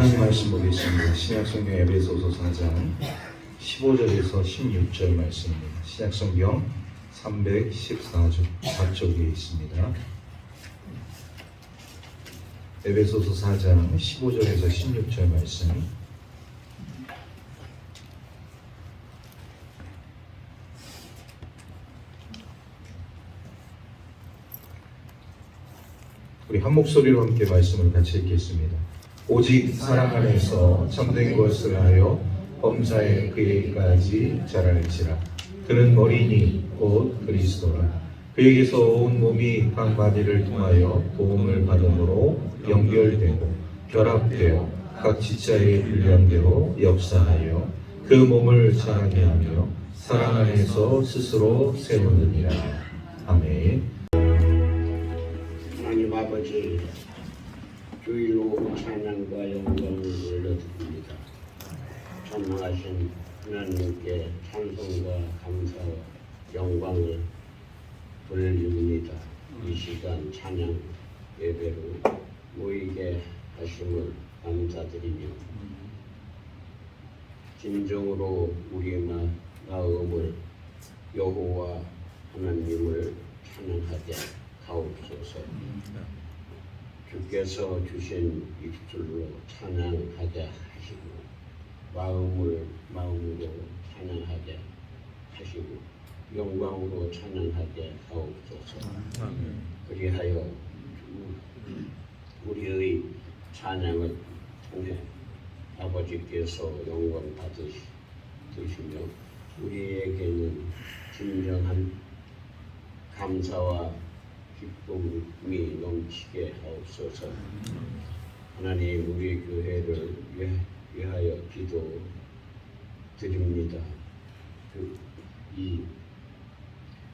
하나님 말씀 보겠습니다. 신약성경 에베소서 4장 15절에서 16절 말씀입니다. 신약성경 314쪽에 있습니다. 에베소서 4장 15절에서 16절 말씀. 우리 한 목소리로 함께 말씀을 같이 읽겠습니다. 오직 사랑 안에서 참된 것을 하여 범사에 그에게까지 자랄지라. 그는 머리니 곧 그리스도라. 그에게서 온 몸이 각 마디를 통하여 도움을 받음으로 연결되고 결합되어 각 지자의 분량대로 역사하여 그 몸을 자라게 하며 사랑 안에서 스스로 세우느니라. 아멘. 하나님 아버지, 주일 오후 찬양과 영광을 올려드립니다. 전능하신 하나님께 찬송과 감사와 영광을 돌립니다. 이 시간 찬양 예배로 모이게 하심을 감사드리며 진정으로 우리의 마음을 여호와 하나님을 찬양하게 하옵소서. 주께서 주신 입술로 찬양하게 하시고 마음으로 찬양하게 하시고 영광으로 찬양하게 하옵소서. 그리하여 우리의 찬양을 통해 아버지께서 영광 받으시며 우리에게는 진정한 감사와 기쁨이 넘치게 하옵소서. 하나님, 우리 교회를 위하여 기도 드립니다. 이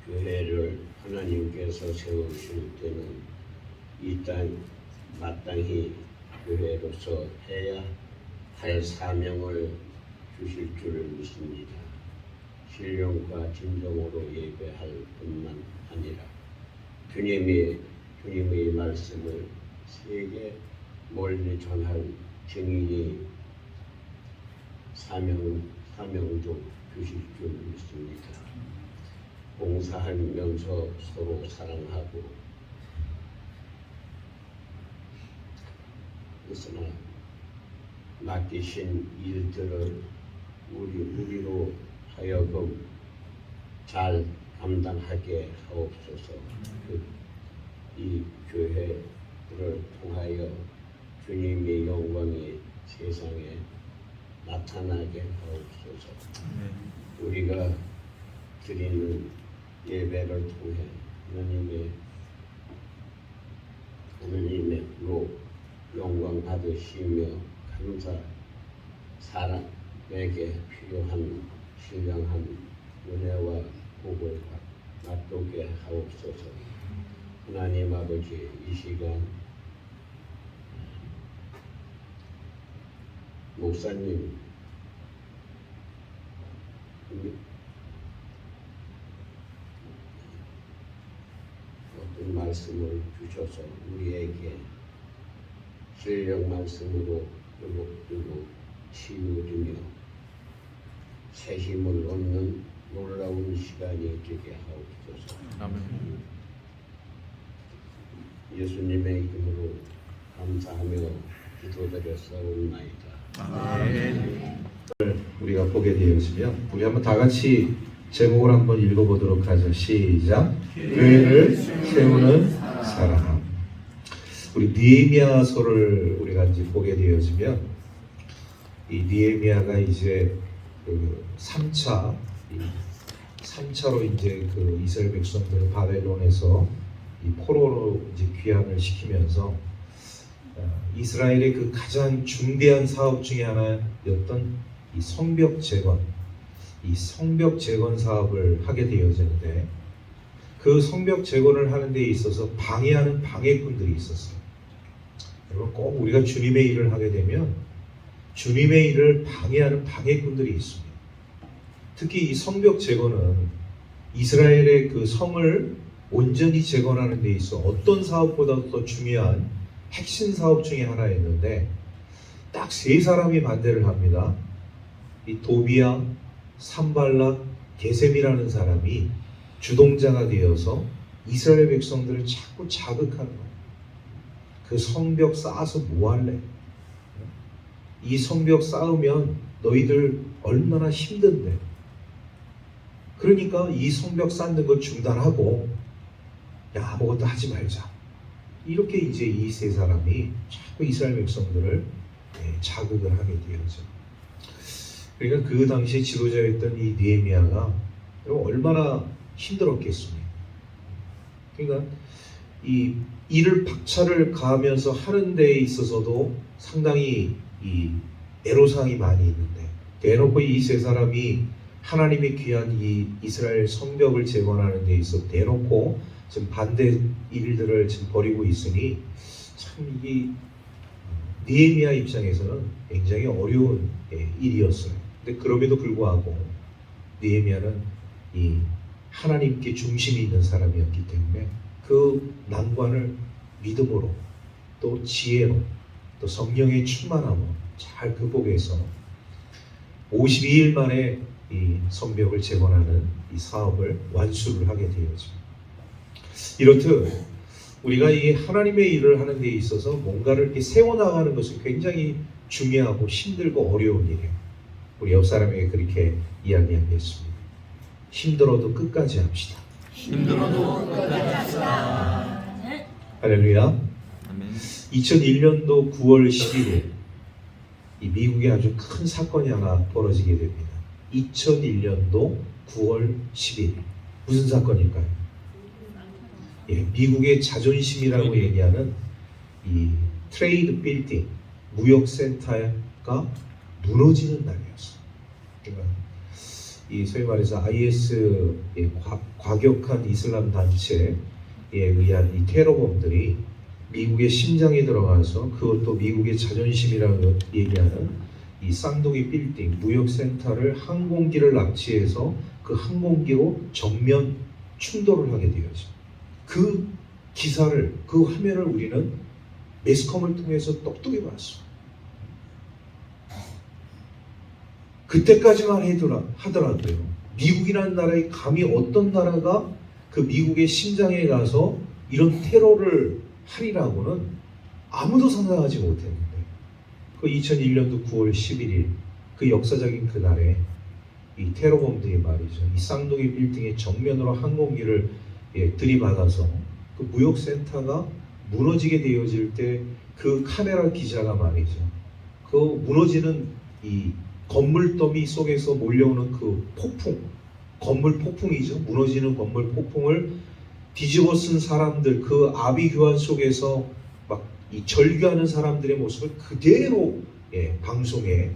교회를 하나님께서 세우실 때는 이 땅 마땅히 교회로서 해야 할 사명을 주실 줄을 믿습니다. 신령과 진정으로 예배할 뿐만 아니라 주님의 말씀을 세계 멀리 전할 증인이 사명도 주실 줄 믿습니다. 봉사하면서 서로 사랑하고 그러나 맡기신 일들을 우리로 하여금 잘 감당하게 하옵소서. 이 교회를 통하여 주님의 영광이 세상에 나타나게 하옵소서. 우리가 드리는 예배를 통해 하나님의로 영광 받으시며 감사 사람에게 필요한 신령한 은혜와 복을 맛보게 하옵소서. 하나님 아버지, 이 시간 목사님 어떤 말씀을 주셔서 우리에게 신령 말씀으로 회복되고 치유되며 새 힘을 얻는 놀라운 시간이 되게 하옵소서. 아멘. 예수님의 이름으로 감사하며 기도드렸사옵나이다. 아멘. 우리가 보게 되었으면 우리 한번 다 같이 제목을 한번 읽어보도록 하죠. 시작. 교회를 세우는 사람. 우리 느헤미야서를 우리가 이제 보게 되어지면 이 느헤미야가 이제 그 3차로 이제 그 이스라엘 백성들을 바벨론에서 이 포로로 이제 귀환을 시키면서 이스라엘의 그 가장 중대한 사업 중에 하나였던 이 성벽 재건 사업을 하게 되어지는데 그 성벽 재건을 하는 데 있어서 방해하는 방해꾼들이 있었어요. 여러분, 꼭 우리가 주님의 일을 하게 되면 주님의 일을 방해하는 방해꾼들이 있습니다. 특히 이 성벽 재건은 이스라엘의 그 성을 온전히 재건하는 데 있어 어떤 사업보다도 더 중요한 핵심 사업 중에 하나였는데 딱 세 사람이 반대를 합니다. 이 도비야, 산발락, 게셈이라는 사람이 주동자가 되어서 이스라엘 백성들을 자꾸 자극하는 거예요. 그 성벽 쌓아서 뭐 할래? 이 성벽 쌓으면 너희들 얼마나 힘든데. 그러니까 이 성벽 쌓는 거 중단하고 야, 아무것도 하지 말자. 이렇게 이제 이 세 사람이 자꾸 이스라엘 백성들을 자극을 하게 되었죠. 그러니까 그 당시에 지도자였던 이 느헤미야가 얼마나 힘들었겠습니까? 그러니까 이 일을 박차를 가하면서 하는 데에 있어서도 상당히 이 애로사항이 많이 있는데, 대놓고 이 세 사람이 하나님의 귀한 이 이스라엘 성벽을 재건하는 데 있어 대놓고 지금 반대 일들을 지금 벌이고 있으니 참 이 느헤미야 입장에서는 굉장히 어려운 일이었어요. 근데 그럼에도 불구하고 느헤미야는 이 하나님께 중심이 있는 사람이었기 때문에 그 난관을 믿음으로 또 지혜로 또 성령의 충만함으로 잘 극복해서 52일 만에 이 성벽을 재건하는 이 사업을 완수를 하게 되었죠. 이렇듯 우리가 이 하나님의 일을 하는 데 있어서 뭔가를 이렇게 세워나가는 것은 굉장히 중요하고 힘들고 어려운 일이에요. 우리 옆 사람에게 그렇게 이야기하겠습니다. 힘들어도 끝까지 합시다. 힘들어도 끝까지 합시다. 할렐루야. 아멘. 2001년도 9월 11일 이 미국에 아주 큰 사건이 하나 벌어지게 됩니다. 2001년도 9월 11일 무슨 사건일까요? 미국의 자존심이라고 얘기하는 이 트레이드 빌딩 무역센터가 무너지는 날이었어요. 그러니까 이 소위 말해서 IS 과격한 이슬람 단체에 의한 이 테러범들이 미국의 심장에 들어가서 그것도 미국의 자존심이라고 얘기하는 이 쌍둥이 빌딩 무역센터를 항공기를 납치해서 그 항공기로 정면 충돌을 하게 되었죠. 그 기사를, 그 화면을 우리는 매스컴을 통해서 똑똑히 봤어. 그때까지만 하더라도요. 미국이라는 나라에 감히 어떤 나라가 그 미국의 심장에 가서 이런 테러를 하리라고는 아무도 상상하지 못했는데 그 2001년도 9월 11일 그 역사적인 그날에 이 테러범들이 말이죠. 이 쌍둥이 빌딩의 정면으로 항공기를 들이받아서 그 무역센터가 무너지게 되어질 때 그 카메라 기자가 말이죠. 그 무너지는 이 건물 더미 속에서 몰려오는 그 폭풍, 건물 폭풍이죠. 무너지는 건물 폭풍을 뒤집어 쓴 사람들, 그 아비규환 속에서 막 이 절규하는 사람들의 모습을 그대로 방송에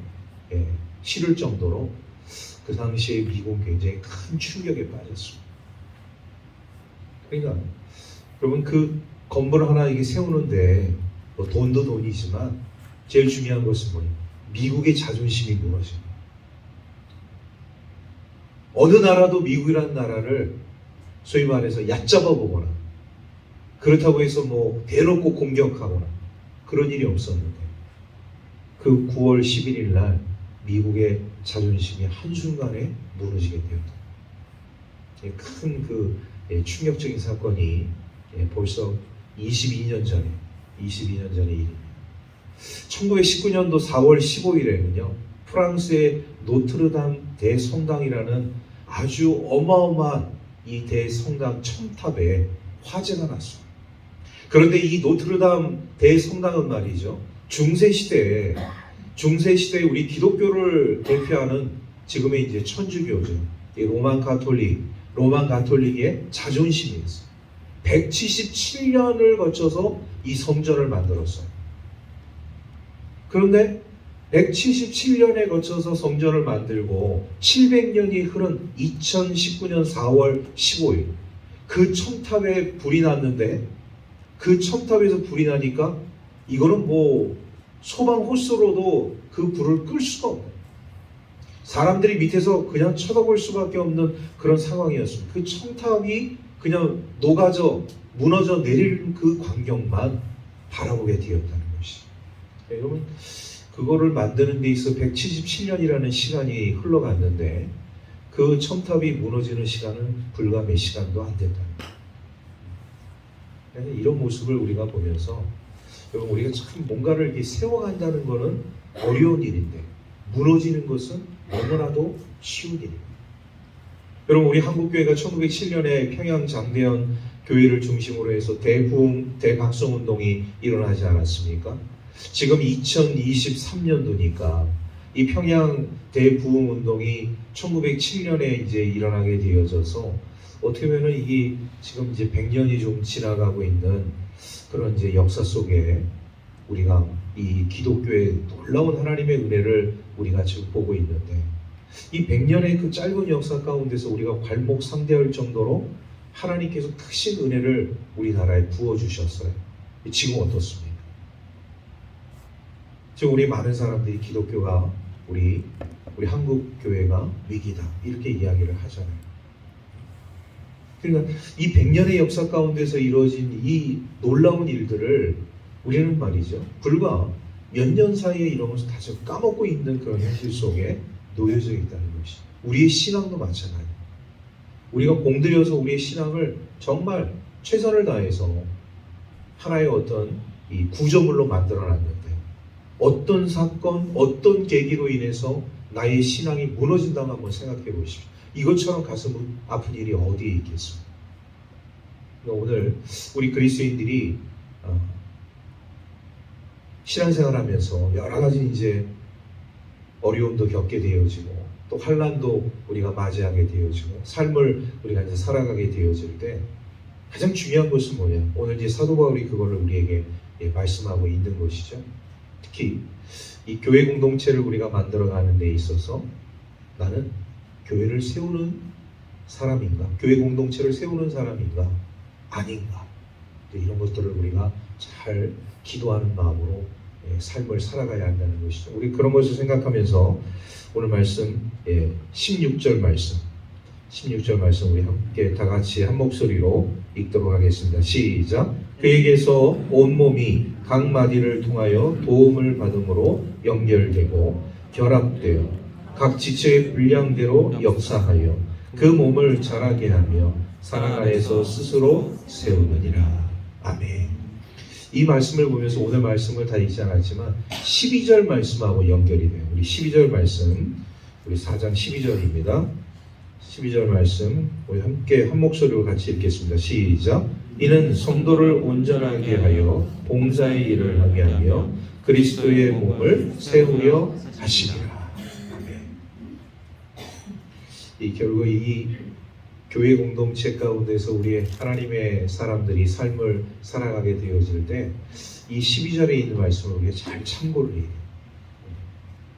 실을 정도로 그 당시에 미국은 굉장히 큰 충격에 빠졌습니다. 그러니까 여러분 그 건물 하나 이게 세우는데 뭐 돈도 돈이지만 제일 중요한 것은 뭐예요? 미국의 자존심이 무너집니다. 어느 나라도 미국이라는 나라를 소위 말해서 얕잡아 보거나 그렇다고 해서 뭐 대놓고 공격하거나 그런 일이 없었는데 그 9월 11일 날 미국의 자존심이 한순간에 무너지게 되었다. 큰 그 충격적인 사건이 벌써 22년 전의 일입니다. 1919년도 4월 15일에는요 프랑스의 노트르담 대성당이라는 아주 어마어마한 이 대성당 첨탑에 화재가 났습니다. 그런데 이 노트르담 대성당은 말이죠 중세시대에 우리 기독교를 대표하는 지금의 이제 천주교죠. 이 로만 가톨릭의 자존심이었어요. 177년을 거쳐서 이 성전을 만들었어요. 그런데 177년에 거쳐서 성전을 만들고 700년이 흐른 2019년 4월 15일 그 첨탑에 불이 났는데 그 첨탑에서 불이 나니까 이거는 뭐 소방 호스로도 그 불을 끌 수가 없는 사람들이 밑에서 그냥 쳐다볼 수밖에 없는 그런 상황이었습니다. 그 첨탑이 그냥 녹아져 무너져 내릴 그 광경만 바라보게 되었다는 것이. 여러분 그거를 만드는 데 있어 177년이라는 시간이 흘러갔는데 그 첨탑이 무너지는 시간은 불과 몇 시간도 안 됐다. 이런 모습을 우리가 보면서 여러분, 우리가 참 뭔가를 이렇게 세워간다는 것은 어려운 일인데 무너지는 것은 너무나도 쉬운 일입니다. 여러분, 우리 한국교회가 1907년에 평양 장대현 교회를 중심으로 해서 대부흥, 대각성운동이 일어나지 않았습니까? 지금 2023년도니까 이 평양 대부흥운동이 1907년에 이제 일어나게 되어져서 어떻게 보면 이게 지금 이제 100년이 좀 지나가고 있는 그런 이제 역사 속에 우리가 이 기독교의 놀라운 하나님의 은혜를 우리가 지금 보고 있는데, 이 100년의 그 짧은 역사 가운데서 우리가 괄목상대할 정도로 하나님께서 크신 은혜를 우리나라에 부어주셨어요. 지금 어떻습니까? 지금 우리 많은 사람들이 기독교가 우리 한국 교회가 위기다 이렇게 이야기를 하잖아요. 그러니까 이 100년의 역사 가운데서 이루어진 이 놀라운 일들을 우리는 말이죠, 불과 몇 년 사이에 이런 것을 다 지금 까먹고 있는 그런 현실 속에 놓여져 있다는 것이. 우리의 신앙도 마찬가지예요. 우리가 공들여서 우리의 신앙을 정말 최선을 다해서 하나의 어떤 이 구조물로 만들어놨는데 어떤 사건, 어떤 계기로 인해서 나의 신앙이 무너진다고 한번 생각해 보십시오. 이것처럼 가슴 아픈 일이 어디에 있겠습니까? 오늘 우리 그리스도인들이 신앙생활하면서 여러 가지 이제 어려움도 겪게 되어지고 또 환난도 우리가 맞이하게 되어지고 삶을 우리가 이제 살아가게 되어질 때 가장 중요한 것은 뭐냐? 오늘 이제 사도 바울이 그거를 우리에게 말씀하고 있는 것이죠. 특히 이 교회 공동체를 우리가 만들어가는 데 있어서 나는 교회를 세우는 사람인가? 교회 공동체를 세우는 사람인가? 아닌가? 이런 것들을 우리가 잘 기도하는 마음으로 삶을 살아가야 한다는 것이죠. 우리 그런 것을 생각하면서 오늘 말씀 16절 말씀 우리 함께 다 같이 한 목소리로 읽도록 하겠습니다. 시작. 그에게서 온몸이 각 마디를 통하여 도움을 받음으로 연결되고 결합되어 각 지체의 분량대로 역사하여 그 몸을 자라게 하며 사랑 안에서 스스로 세우느니라. 아멘. 이 말씀을 보면서 오늘 말씀을 다 읽지 않았지만 12절 말씀하고 연결이 돼요. 우리 12절 말씀, 우리 4장 12절입니다. 12절 말씀 우리 함께 한 목소리로 같이 읽겠습니다. 시작. 이는 성도를 온전하게 하여 봉사의 일을 하게 하며 그리스도의 몸을 세우려 하시리라. 아멘. 결국 이 교회 공동체 가운데서 우리 하나님의 사람들이 삶을 살아가게 되어질 때 이 12절에 있는 말씀을 우리가 잘 참고를 해야 돼요.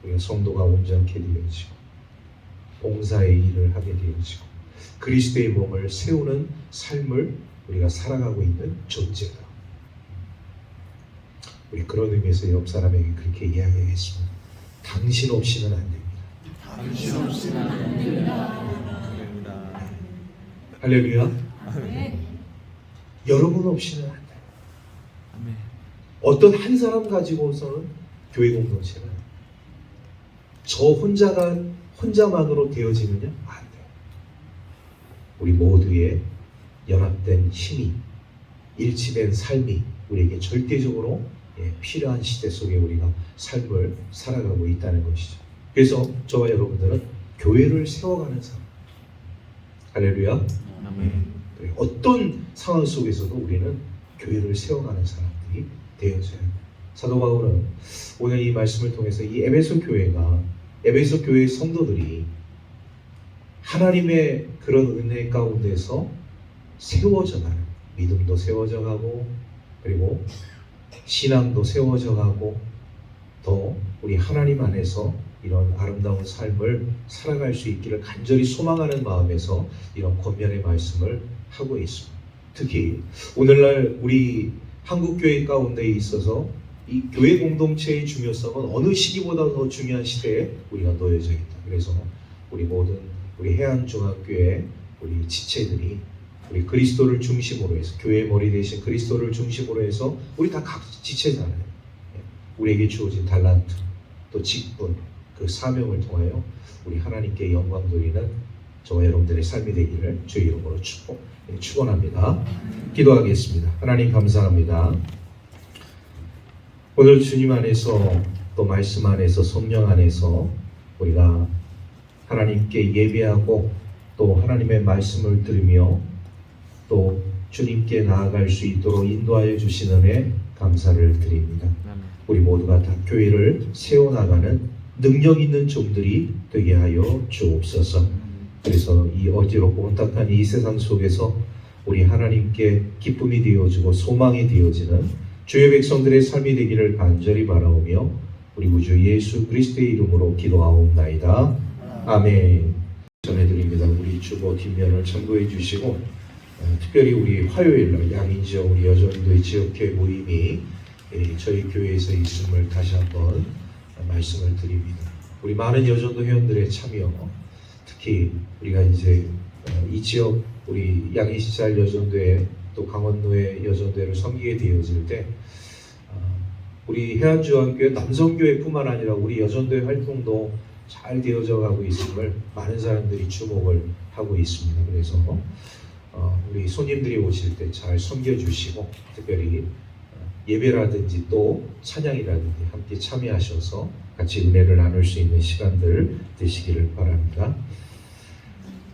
우리가 성도가 온전케 되어지고 봉사의 일을 하게 되어지고 그리스도의 몸을 세우는 삶을 우리가 살아가고 있는 존재다. 우리 그런 의미에서 옆 사람에게 그렇게 이야기하겠습니다. 당신 없이는 안 됩니다. 당신 없이는 안 됩니다. 할렐루야. 여러분 없이는 안 돼요. 어떤 한 사람 가지고서는 교회 공동체는 저 혼자만으로 되어지느냐? 안 돼요. 우리 모두의 연합된 힘이 일치된 삶이 우리에게 절대적으로 필요한 시대 속에 우리가 삶을 살아가고 있다는 것이죠. 그래서 저와 여러분들은 교회를 세워가는 사람. 할렐루야. 아멘. 어떤 상황 속에서도 우리는 교회를 세워가는 사람들이 되어져야 합니다. 사도 바울은 오늘 이 말씀을 통해서 이 에베소 교회의 성도들이 하나님의 그런 은혜 가운데서 세워져가는, 믿음도 세워져가고 그리고 신앙도 세워져가고 더 우리 하나님 안에서 이런 아름다운 삶을 살아갈 수 있기를 간절히 소망하는 마음에서 이런 권면의 말씀을 하고 있습니다. 특히 오늘날 우리 한국교회 가운데 있어서 이 교회 공동체의 중요성은 어느 시기보다 더 중요한 시대에 우리가 놓여져 있다. 그래서 우리 모든 우리 해안중앙교회 우리 지체들이 우리 그리스도를 중심으로 해서 교회의 머리 대신 그리스도를 중심으로 해서 우리 다 각 지체잖아요. 우리에게 주어진 달란트, 또 직분, 그 사명을 통하여 우리 하나님께 영광 돌리는 저와 여러분들의 삶이 되기를 주의 이름으로 축원합니다. 기도하겠습니다. 하나님 감사합니다. 오늘 주님 안에서 또 말씀 안에서 성령 안에서 우리가 하나님께 예배하고 또 하나님의 말씀을 들으며 또 주님께 나아갈 수 있도록 인도하여 주시는 은혜 감사를 드립니다. 우리 모두가 다 교회를 세워나가는 능력 있는 종들이 되게 하여 주옵소서. 그래서 이 어지럽고 혼탁한 이 세상 속에서 우리 하나님께 기쁨이 되어지고 소망이 되어지는 주의 백성들의 삶이 되기를 간절히 바라오며 우리 구주 예수 그리스도의 이름으로 기도하옵나이다. 아멘. 전해드립니다. 우리 주보 뒷면을 참고해 주시고 특별히 우리 화요일날 양인지역 우리 여전도의 지역회 모임이 저희 교회에서 있음을 다시 한번 말씀을 드립니다. 우리 많은 여전도 회원들의 참여, 특히 우리가 이제 이 지역 우리 양이시살 여전도회 또 강원도의 여전도회를 섬기게 되어질 때 우리 해안주한교회 남성교회뿐만 아니라 우리 여전도회 활동도 잘 되어져 가고 있음을 많은 사람들이 주목을 하고 있습니다. 그래서 우리 손님들이 오실 때 잘 섬겨주시고 특별히 예배라든지 또 찬양이라든지 함께 참여하셔서 같이 은혜를 나눌 수 있는 시간들 되시기를 바랍니다.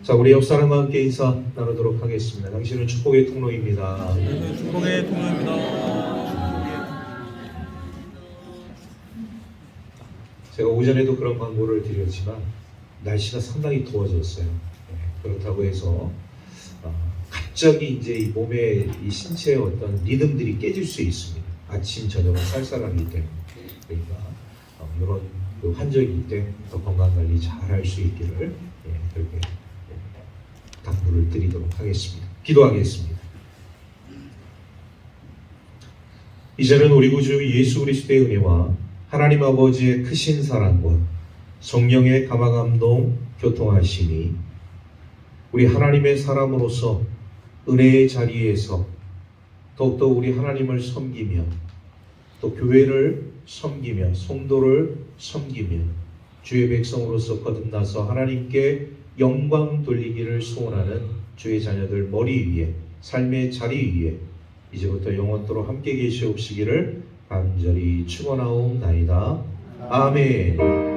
자, 우리 옆 사람과 함께 인사 나누도록 하겠습니다. 당신은 축복의 통로입니다. 축복의 통로입니다. 제가 오전에도 그런 광고를 드렸지만 날씨가 상당히 더워졌어요. 그렇다고 해서 갑자기 이제 이 몸의 이 신체의 어떤 리듬들이 깨질 수 있습니다. 아침 저녁은 쌀쌀하기 때문에. 그러니까 이런 그 환절기 때 더 건강 관리 잘 할 수 있기를 그렇게 당부를 드리도록 하겠습니다. 기도하겠습니다. 이제는 우리 구주 예수 그리스도의 은혜와 하나님 아버지의 크신 사랑과 성령의 감화감동 교통하심이 우리 하나님의 사람으로서 은혜의 자리에서 더욱더 우리 하나님을 섬기며 또 교회를 섬기며 성도를 섬기며 주의 백성으로서 거듭나서 하나님께 영광 돌리기를 소원하는 주의 자녀들 머리 위에 삶의 자리 위에 이제부터 영원토록 함께 계시옵시기를 간절히 축원하옵나이다. 아멘.